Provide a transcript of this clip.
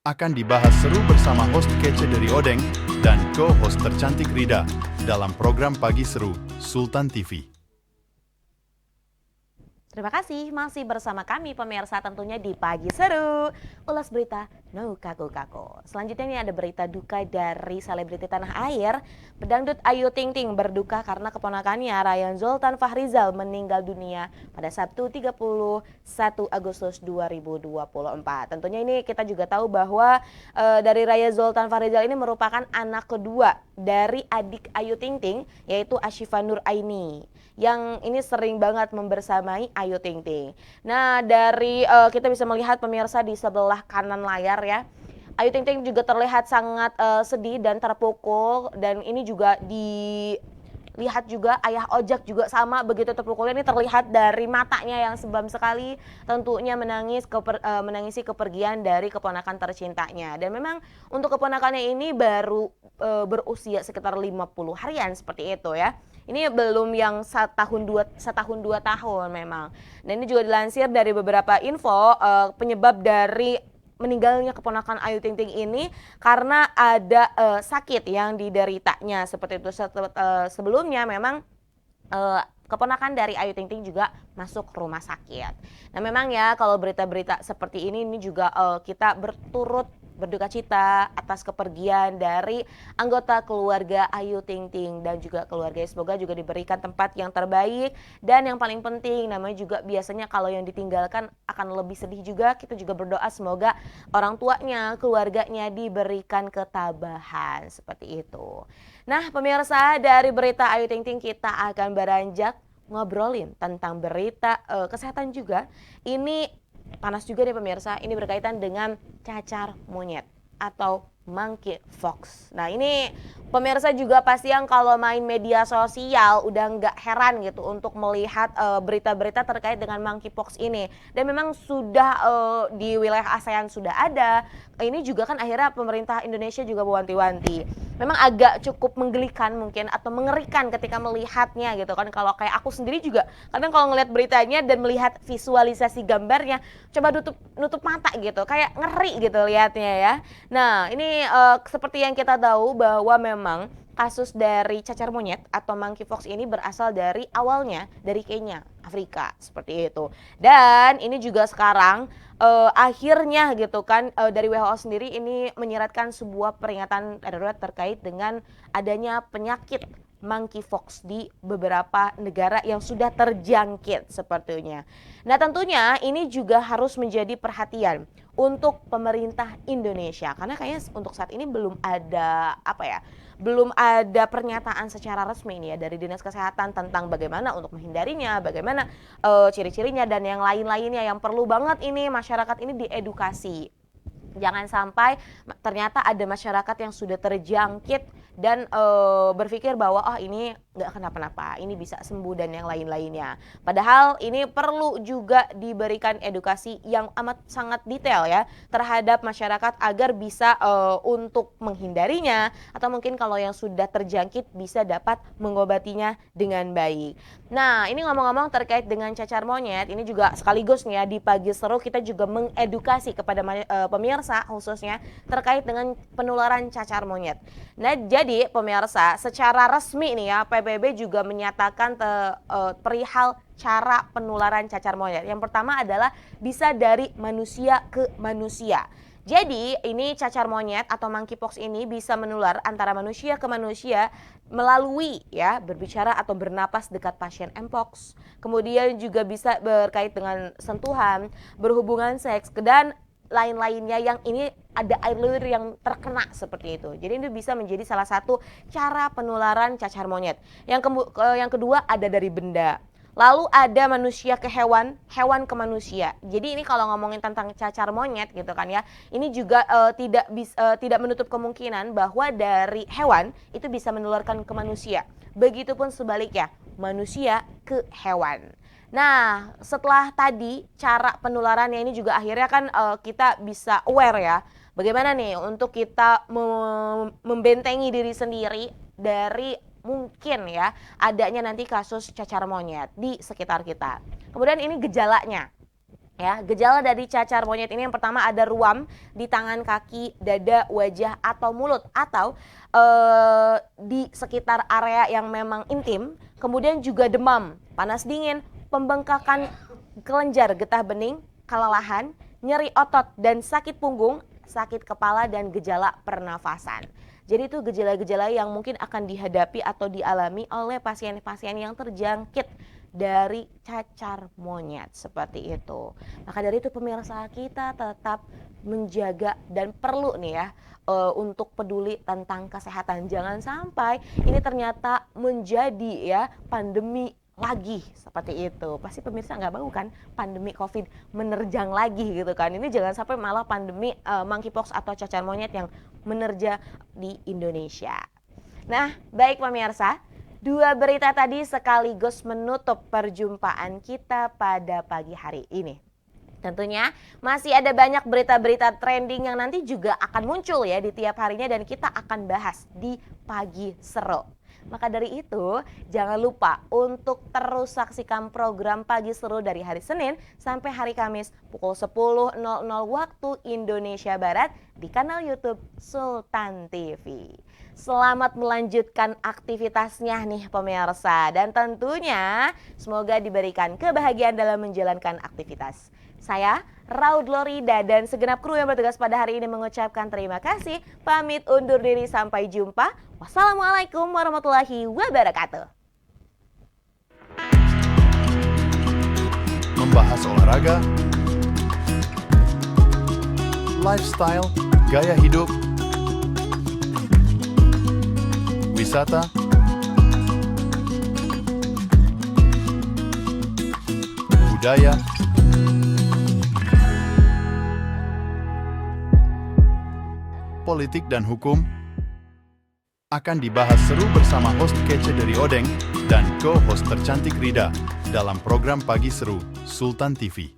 akan dibahas seru bersama host kece dari Odeng dan co-host tercantik Rida dalam program Pagi Seru Sultan TV. Terima kasih masih bersama kami pemirsa tentunya di Pagi Seru. Ulas berita no kaku-kaku. Selanjutnya ini ada berita duka dari selebriti tanah air. Pedangdut Ayu Ting Ting berduka karena keponakannya Ryan Zoltan Fahrizal meninggal dunia pada Sabtu 31 Agustus 2024. Tentunya ini kita juga tahu bahwa dari Ryan Zoltan Fahrizal ini merupakan anak kedua dari adik Ayu Ting Ting, yaitu Ashifa Nur Aini, yang ini sering banget membersamai Ayu Ting Ting. Nah, dari kita bisa melihat pemirsa di sebelah kanan layar ya, Ayu Ting Ting juga terlihat sangat sedih dan terpukul, dan ini juga dilihat juga ayah Ojak juga sama begitu terpukulnya. Ini terlihat dari matanya yang sebam sekali, tentunya menangisi kepergian dari keponakan tercintanya. Dan memang untuk keponakannya ini baru berusia sekitar 50 harian seperti itu ya. Ini belum yang setahun dua tahun memang. Dan ini juga dilansir dari beberapa info penyebab dari meninggalnya keponakan Ayu Ting Ting ini karena ada sakit yang dideritanya seperti itu. Sebelumnya memang keponakan dari Ayu Ting Ting juga masuk rumah sakit. Nah memang ya kalau berita-berita seperti ini juga kita berturut berduka cita atas kepergian dari anggota keluarga Ayu Ting Ting dan juga keluarga. Semoga juga diberikan tempat yang terbaik, dan yang paling penting namanya juga biasanya kalau yang ditinggalkan akan lebih sedih juga. Kita juga berdoa semoga orang tuanya, keluarganya diberikan ketabahan seperti itu. Nah pemirsa, dari berita Ayu Ting Ting kita akan beranjak ngobrolin tentang berita kesehatan juga. Ini panas juga nih pemirsa, ini berkaitan dengan cacar monyet atau monkeypox. Nah ini pemirsa juga pasti yang kalau main media sosial udah nggak heran gitu untuk melihat berita-berita terkait dengan monkeypox ini. Dan memang sudah di wilayah ASEAN sudah ada. Ini juga kan akhirnya pemerintah Indonesia juga mewanti-wanti. Memang agak cukup menggelikan mungkin atau mengerikan ketika melihatnya gitu kan. Kalau kayak aku sendiri juga kadang kalau ngelihat beritanya dan melihat visualisasi gambarnya, coba nutup mata gitu, kayak ngeri gitu lihatnya ya. Nah ini seperti yang kita tahu bahwa memang kasus dari cacar monyet atau monkeypox ini berasal dari awalnya dari Kenya, Afrika seperti itu. Dan ini juga sekarang akhirnya gitu kan dari WHO sendiri ini menyiratkan sebuah peringatan darurat terkait dengan adanya penyakit monkeypox di beberapa negara yang sudah terjangkit sepertinya. Nah tentunya ini juga harus menjadi perhatian untuk pemerintah Indonesia karena kayaknya untuk saat ini belum ada belum ada pernyataan secara resmi nih ya dari Dinas Kesehatan tentang bagaimana untuk menghindarinya, bagaimana ciri-cirinya dan yang lain-lainnya. Yang perlu banget ini masyarakat ini diedukasi. Jangan sampai ternyata ada masyarakat yang sudah terjangkit dan berpikir bahwa ini nggak kenapa-napa, ini bisa sembuh dan yang lain-lainnya. Padahal ini perlu juga diberikan edukasi yang amat sangat detail ya terhadap masyarakat agar bisa untuk menghindarinya atau mungkin kalau yang sudah terjangkit bisa dapat mengobatinya dengan baik. Nah ini ngomong-ngomong terkait dengan cacar monyet, ini juga sekaligus nih ya di Pagi Seru kita juga mengedukasi kepada pemirsa khususnya terkait dengan penularan cacar monyet. Nah jadi pemirsa secara resmi nih ya PBB juga menyatakan perihal cara penularan cacar monyet. Yang pertama adalah bisa dari manusia ke manusia. Jadi ini cacar monyet atau monkeypox ini bisa menular antara manusia ke manusia melalui ya berbicara atau bernapas dekat pasien mpox. Kemudian juga bisa berkait dengan sentuhan, berhubungan seks dan lain-lainnya yang ini ada air liur yang terkena seperti itu. Jadi ini bisa menjadi salah satu cara penularan cacar monyet. Yang kedua ada dari benda. Lalu ada manusia ke hewan, hewan ke manusia. Jadi ini kalau ngomongin tentang cacar monyet gitu kan ya, ini juga tidak menutup kemungkinan bahwa dari hewan itu bisa menularkan ke manusia. Begitupun sebaliknya, manusia ke hewan. Nah, setelah tadi cara penularannya ini juga akhirnya kan kita bisa aware ya. Bagaimana nih untuk kita membentengi diri sendiri dari mungkin ya adanya nanti kasus cacar monyet di sekitar kita. Kemudian ini gejalanya. Ya, gejala dari cacar monyet ini yang pertama ada ruam di tangan, kaki, dada, wajah, atau mulut, atau di sekitar area yang memang intim. Kemudian juga demam, panas dingin, pembengkakan kelenjar getah bening, kelelahan, nyeri otot dan sakit punggung, sakit kepala, dan gejala pernafasan. Jadi itu gejala-gejala yang mungkin akan dihadapi atau dialami oleh pasien-pasien yang terjangkit dari cacar monyet seperti itu. Maka dari itu pemirsa, kita tetap menjaga dan perlu nih ya untuk peduli tentang kesehatan. Jangan sampai ini ternyata menjadi ya pandemi lagi seperti itu. Pasti pemirsa nggak mau kan pandemi COVID menerjang lagi gitu kan. Ini jangan sampai malah pandemi monkeypox atau cacar monyet yang menerjang di Indonesia. Nah, baik pemirsa, dua berita tadi sekaligus menutup perjumpaan kita pada pagi hari ini. Tentunya masih ada banyak berita-berita trending yang nanti juga akan muncul ya di tiap harinya dan kita akan bahas di Pagi Seru. Maka dari itu jangan lupa untuk terus saksikan program Pagi Seru dari hari Senin sampai hari Kamis pukul 10.00 waktu Indonesia Barat di kanal YouTube Sultan TV. Selamat melanjutkan aktivitasnya nih pemirsa, dan tentunya semoga diberikan kebahagiaan dalam menjalankan aktivitas. Saya Raud Lorida dan segenap kru yang bertugas pada hari ini mengucapkan terima kasih. Pamit undur diri, sampai jumpa. Wassalamualaikum warahmatullahi wabarakatuh. Membahas olahraga, lifestyle, gaya hidup, wisata, budaya, politik dan hukum akan dibahas seru bersama host kece dari Odeng dan co-host tercantik Rida dalam program Pagi Seru Sultan TV.